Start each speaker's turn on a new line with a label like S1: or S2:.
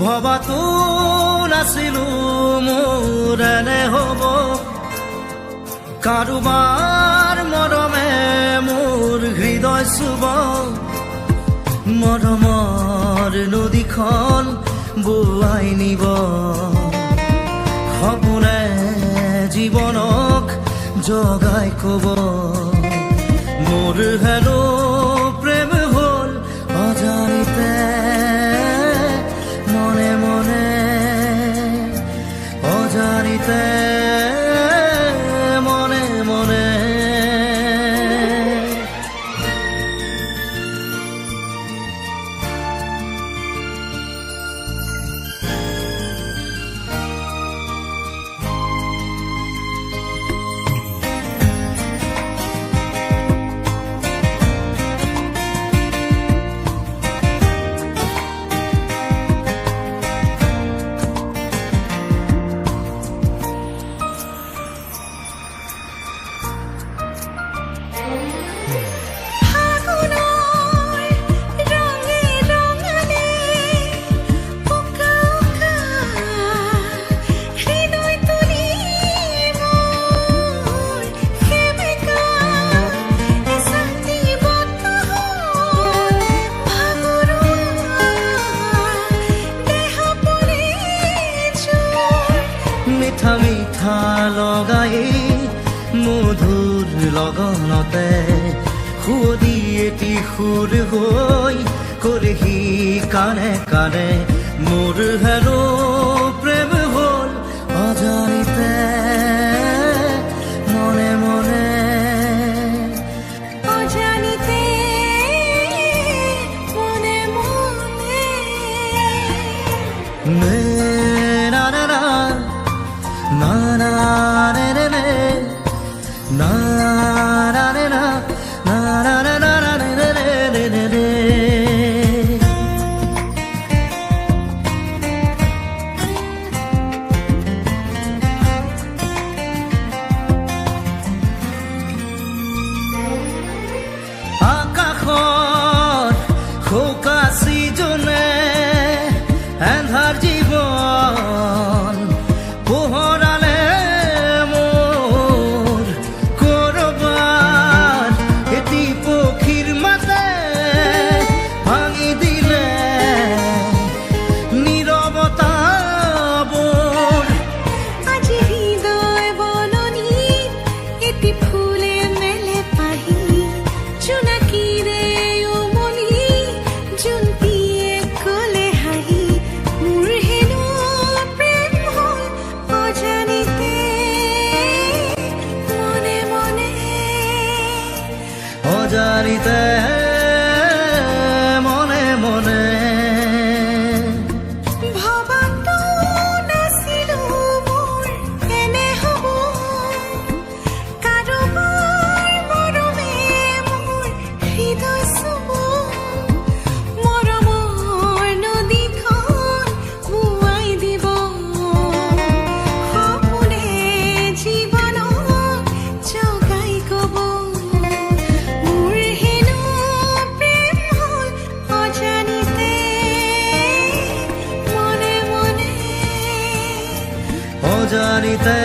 S1: ভবাতো নাছিলো মোৰ এনে হ'ব কাৰোবাৰ মৰমে মোৰ হৃদয় চুব মৰমৰ নদীখন বোৱাই নিব সপোনে জীৱনক জগাই কব মোৰ হেনো প্ৰেম হ'ল অজানিতে মনে মনে অজানিতে মনে মনে মিঠা মিঠা লগাই মধুৰ লগনতে সুদি এটি সুৰ হৈ কৰেহি কানে কানে মোৰ হেনো প্ৰেম হ'ল অজানিতে মনে মনে
S2: অজানিতে মনে মনে
S1: না না না na na na na na na na na na na na na na আকাশত খোকাছি জনে এন্ধাৰ জীৱন পোহৰালে মোৰ কৰবাৰ এটি পক্ষীৰ মাতে ভাঙি দিলে নীৰৱতাবোৰ
S2: আজি হৃদয় বননি এটি ফুলে মেলে পাহি জোনাকীৰে উমলি জোনটিয়ে কলে হাঁহি মোৰ হেনো প্ৰেম হ'ল অজানিতে মনে মনে
S1: অজানিতে মনে মনে
S2: ভবাতো নাছিলো মোৰ এনে হ'ব কাৰোবাৰ মৰমে মোৰ হৃদয় চুব মৰমৰ নদীখন বোৱাই দিব সপোনে জীৱনক জগাই কব মোৰ হেনো প্ৰেম হ'ল অজানিতে মনে মনে
S1: অজানিতে